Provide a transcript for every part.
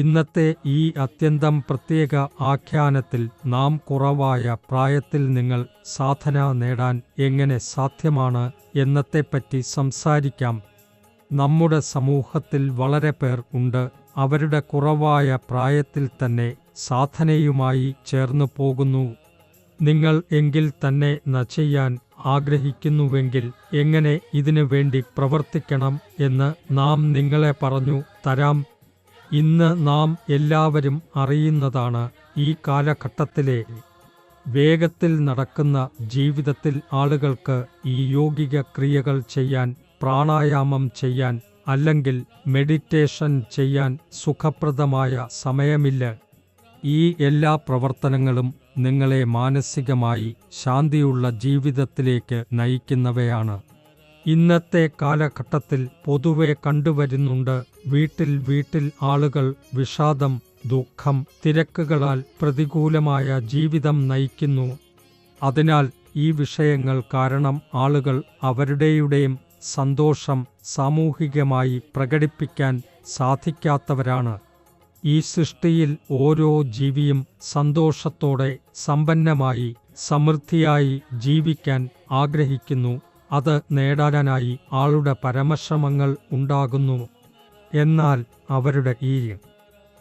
ഇന്നത്തെ ഈ അത്യന്തം പ്രത്യേക ആഖ്യാനത്തിൽ നാം കുറവായ പ്രായത്തിൽ നിങ്ങൾ സാധന നേടാൻ എങ്ങനെ സാധ്യമാണ് എന്നതെപ്പറ്റി സംസാരിക്കാം. നമ്മുടെ സമൂഹത്തിൽ വളരെ പേർ ഉണ്ട്, അവരുടെ കുറവായ പ്രായത്തിൽ തന്നെ സാധനയുമായി ചേർന്നു പോകുന്നു. നിങ്ങൾ എങ്കിൽ തന്നെ ചെയ്യാൻ ആഗ്രഹിക്കുന്നുവെങ്കിൽ എങ്ങനെ ഇതിനു വേണ്ടി പ്രവർത്തിക്കണം എന്ന് നാം നിങ്ങളെ പറഞ്ഞു തരാം. ഇന്ന് നാം എല്ലാവരും അറിയുന്നതാണ്, ഈ കാലഘട്ടത്തിലെ വേഗത്തിൽ നടക്കുന്ന ജീവിതത്തിൽ ആളുകൾക്ക് ഈ യോഗിക ക്രിയകൾ ചെയ്യാൻ, പ്രാണായാമം ചെയ്യാൻ അല്ലെങ്കിൽ മെഡിറ്റേഷൻ ചെയ്യാൻ സുഖപ്രദമായ സമയമില്ല. ഈ എല്ലാ പ്രവർത്തനങ്ങളും നിങ്ങളെ മാനസികമായി ശാന്തിയുള്ള ജീവിതത്തിലേക്ക് നയിക്കുന്നവയാണ്. ഇന്നത്തെ കാലഘട്ടത്തിൽ പൊതുവെ കണ്ടുവരുന്നുണ്ട്, വീട്ടിൽ ആളുകൾ വിഷാദം, ദുഃഖം, തിരക്കുകളാൽ പ്രതികൂലമായ ജീവിതം നയിക്കുന്നു. അതിനാൽ ഈ വിഷയങ്ങൾ കാരണം ആളുകൾ അവരുടെയും സന്തോഷം സാമൂഹികമായി പ്രകടിപ്പിക്കാൻ സാധിക്കാത്തവരാണ്. ഈ സൃഷ്ടിയിൽ ഓരോ ജീവിയും സന്തോഷത്തോടെ, സമ്പന്നമായി, സമൃദ്ധിയായി ജീവിക്കാൻ ആഗ്രഹിക്കുന്നു. അത് നേടാനായി ആളുടെ പരമശ്രമങ്ങൾ ഉണ്ടാകുന്നു. എന്നാൽ അവരുടെ ഈ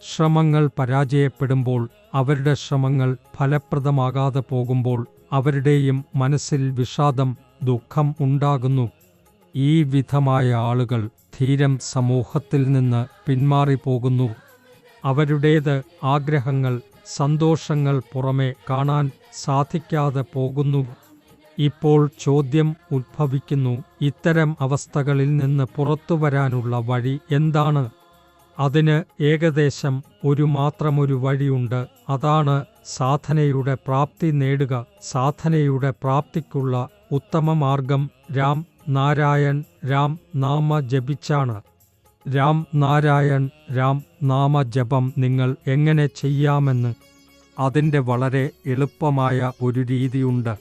ശ്രമങ്ങൾ പരാജയപ്പെടുമ്പോൾ, അവരുടെ ശ്രമങ്ങൾ ഫലപ്രദമാകാതെ പോകുമ്പോൾ അവരുടെയും മനസ്സിൽ വിഷാദം, ദുഃഖം ഉണ്ടാകുന്നു. ഈ വിധമായ ആളുകൾ ധീരം സമൂഹത്തിൽ നിന്ന് പിന്മാറിപ്പോകുന്നു. അവരുടേത് ആഗ്രഹങ്ങൾ, സന്തോഷങ്ങൾ പുറമെ കാണാൻ സാധിക്കാതെ പോകുന്നു. ഇപ്പോൾ ചോദ്യം ഉദ്ഭവിക്കുന്നു, ഇത്തരം അവസ്ഥകളിൽ നിന്ന് പുറത്തുവരാനുള്ള വഴി എന്താണ്? അതിന് ഏകദേശം മാത്രമൊരു വഴിയുണ്ട്, അതാണ് സാധനയുടെ പ്രാപ്തി നേടുക. സാധനയുടെ പ്രാപ്തിക്കുള്ള ഉത്തമ മാർഗം രാം നാരായൺ രാം നാമ ജപിച്ചാണ്. രാം നാരായൺ രാം നാമ ജപം നിങ്ങൾ എങ്ങനെ ചെയ്യാമെന്ന് അതിൻ്റെ വളരെ എളുപ്പമായ ഒരു രീതിയുണ്ട്.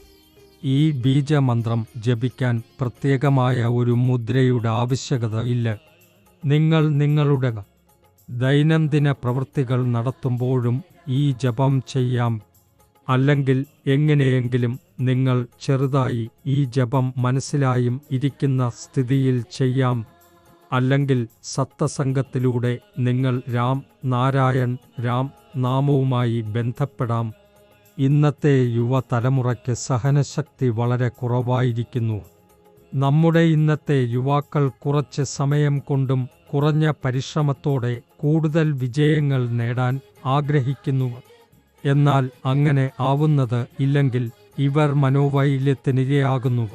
ഈ ബീജമന്ത്രം ജപിക്കാൻ പ്രത്യേകമായ ഒരു മുദ്രയുടെ ആവശ്യകത ഇല്ല. നിങ്ങൾ നിങ്ങളുടെ ദൈനംദിന പ്രവൃത്തികൾ നടത്തുമ്പോഴും ഈ ജപം ചെയ്യാം. അല്ലെങ്കിൽ എങ്ങനെയെങ്കിലും നിങ്ങൾ ചെറുതായി ഈ ജപം മനസ്സിലായും ഇരിക്കുന്ന സ്ഥിതിയിൽ ചെയ്യാം. അല്ലെങ്കിൽ സത്സംഗത്തിലൂടെ നിങ്ങൾ രാം നാരായൺ രാം നാമവുമായി ബന്ധപ്പെടാം. ഇന്നത്തെ യുവതലമുറയ്ക്ക് സഹനശക്തി വളരെ കുറവായിരിക്കുന്നു. നമ്മുടെ ഇന്നത്തെ യുവാക്കൾ കുറച്ച് സമയം കൊണ്ടും കുറഞ്ഞ പരിശ്രമത്തോടെ കൂടുതൽ വിജയങ്ങൾ നേടാൻ ആഗ്രഹിക്കുന്നു. എന്നാൽ അങ്ങനെ ആവുന്നത് ഇല്ലെങ്കിൽ ഇവർ മനോവൈകല്യത്തിനിരയാകുന്നു.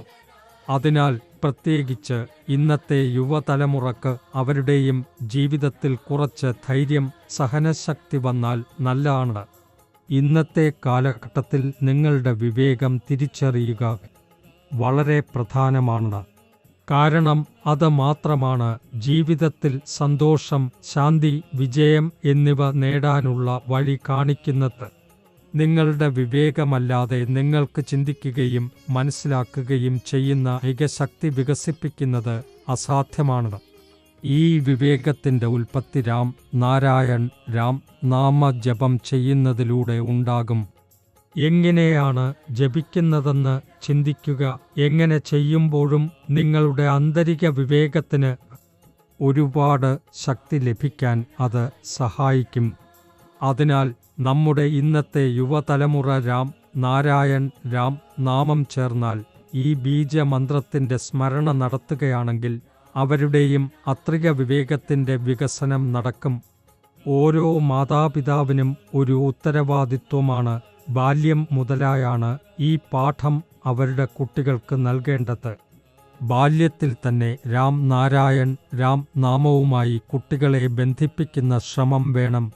അതിനാൽ പ്രത്യേകിച്ച് ഇന്നത്തെ യുവതലമുറക്ക് അവരുടെയും ജീവിതത്തിൽ കുറച്ച് ധൈര്യം, സഹനശക്തി വന്നാൽ നല്ലതാണ്. ഇന്നത്തെ കാലഘട്ടത്തിൽ നിങ്ങളുടെ വിവേകം തിരിച്ചറിയുക വളരെ പ്രധാനമാണ്. കാരണം അത് മാത്രമാണ് ജീവിതത്തിൽ സന്തോഷം, ശാന്തി, വിജയം എന്നിവ നേടാനുള്ള വഴി കാണിക്കുന്നത്. നിങ്ങളുടെ വിവേകമല്ലാതെ നിങ്ങൾക്ക് ചിന്തിക്കുകയും മനസ്സിലാക്കുകയും ചെയ്യുന്ന ഏകശക്തി വികസിപ്പിക്കുന്നത് അസാധ്യമാണ്. ഈ വിവേകത്തിൻ്റെ ഉൽപ്പത്തി രാം നാരായൺ രാം നാമ ജപം ചെയ്യുന്നതിലൂടെ ഉണ്ടാകും. എങ്ങനെയാണ് ജപിക്കുന്നതെന്ന് ചിന്തിക്കുക. എങ്ങനെ ചെയ്യുമ്പോഴും നിങ്ങളുടെ ആന്തരിക വിവേകത്തിന് ഒരുപാട് ശക്തി ലഭിക്കാൻ അത് സഹായിക്കും. അതിനാൽ നമ്മുടെ ഇന്നത്തെ യുവതലമുറ രാം നാരായൺ രാം നാമം ചേർന്നാൽ, ഈ ബീജമന്ത്രത്തിൻ്റെ സ്മരണ നടത്തുകയാണെങ്കിൽ അവരുടെയും അത്രിക വിവേകത്തിൻ്റെ വികസനം നടക്കും. ഓരോ മാതാപിതാവിനും ഒരു ഉത്തരവാദിത്വമാണ്. ബാല്യം മുതലായാണ് ഈ പാഠം അവരുടെ കുട്ടികൾക്ക് നൽകേണ്ടത്. ബാല്യത്തിൽ തന്നെ രാം നാരായൺ രാം നാമവുമായി കുട്ടികളെ ബന്ധിപ്പിക്കുന്ന ശ്രമം വേണം.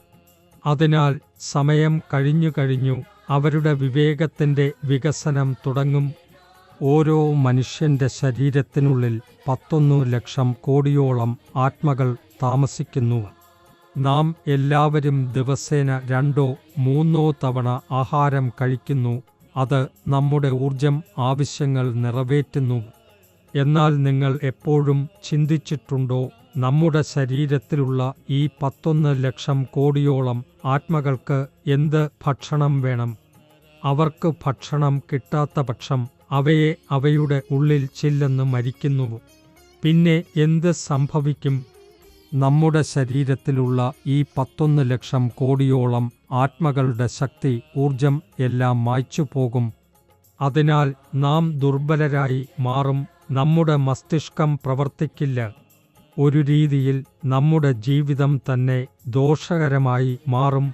അതിനാൽ സമയം കഴിഞ്ഞു അവരുടെ വിവേകത്തിൻ്റെ വികസനം തുടങ്ങും. ഓരോ മനുഷ്യൻ്റെ ശരീരത്തിനുള്ളിൽ 11 ലക്ഷം കോടിയോളം ആത്മകൾ താമസിക്കുന്നു. നാം എല്ലാവരും ദിവസേന 2-3 തവണ ആഹാരം കഴിക്കുന്നു. അത് നമ്മുടെ ഊർജം ആവശ്യങ്ങൾ നിറവേറ്റുന്നു. എന്നാൽ നിങ്ങൾ എപ്പോഴും ചിന്തിച്ചിട്ടുണ്ടോ, നമ്മുടെ ശരീരത്തിലുള്ള ഈ 11 ലക്ഷം കോടിയോളം ആത്മകൾക്ക് എന്ത് ഭക്ഷണം വേണം? അവർക്ക് ഭക്ഷണം കിട്ടാത്ത പക്ഷം അവയെ അവയുടെ ഉള്ളിൽ ചില്ലെന്ന് മരിക്കുന്നു. പിന്നെ എന്ത് സംഭവിക്കും? നമ്മുടെ ശരീരത്തിലുള്ള ഈ 11 ലക്ഷം കോടിയോളം ആത്മകളുടെ ശക്തി, ഊർജം എല്ലാം മായ്ച്ചു പോകും. അതിനാൽ നാം ദുർബലരായി മാറും. നമ്മുടെ മസ്തിഷ്കം പ്രവർത്തിക്കില്ല. ഒരു രീതിയിൽ നമ്മുടെ ജീവിതം തന്നെ ദോഷകരമായി മാറും.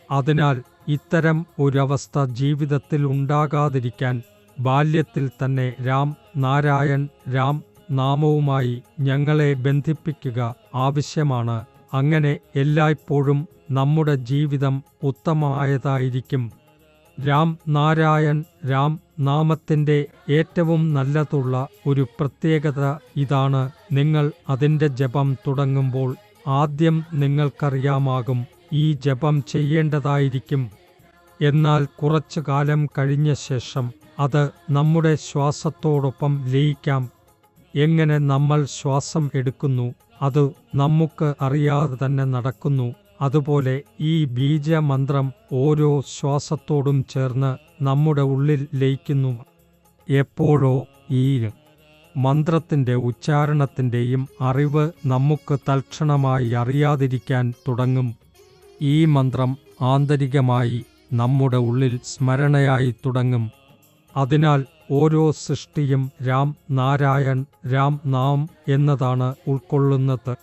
അതിനാൽ ഇത്തരം ഒരവസ്ഥ ജീവിതത്തിൽ ഉണ്ടാകാതിരിക്കാൻ ബാല്യത്തിൽ തന്നെ രാം നാരായൺ രാം നാമവുമായി ഞങ്ങളെ ബന്ധിപ്പിക്കുക ആവശ്യമാണ്. അങ്ങനെ എല്ലായ്പ്പോഴും നമ്മുടെ ജീവിതം ഉത്തമമായതായിരിക്കും. രാം നാരായൺ രാം നാമത്തിൻ്റെ ഏറ്റവും നല്ലതുള്ള ഒരു പ്രത്യേകത ഇതാണ്. നിങ്ങൾ അതിൻ്റെ ജപം തുടങ്ങുമ്പോൾ ആദ്യം നിങ്ങൾക്കറിയാമാകും ഈ ജപം ചെയ്യേണ്ടതായിരിക്കും. എന്നാൽ കുറച്ചു കാലം കഴിഞ്ഞ ശേഷം അത് നമ്മുടെ ശ്വാസത്തോടൊപ്പം ലയിക്കാം. എങ്ങനെ നമ്മൾ ശ്വാസം എടുക്കുന്നു അത് നമുക്ക് അറിയാതെ തന്നെ നടക്കുന്നു. അതുപോലെ ഈ ബീജമന്ത്രം ഓരോ ശ്വാസത്തോടും ചേർന്ന് നമ്മുടെ ഉള്ളിൽ ലയിക്കുന്നു. എപ്പോഴോ ഈ മന്ത്രത്തിൻ്റെ ഉച്ചാരണത്തിൻ്റെയും അറിവ് നമുക്ക് തൽക്ഷണമായി അറിയാതിരിക്കാൻ തുടങ്ങും. ഈ മന്ത്രം ആന്തരികമായി നമ്മുടെ ഉള്ളിൽ സ്മരണയായി തുടങ്ങും. അതിനാൽ ഓരോ സൃഷ്ടിയും രാം നാരായൺ രാം നാം എന്നതാണ് ഉൾക്കൊള്ളുന്നത്.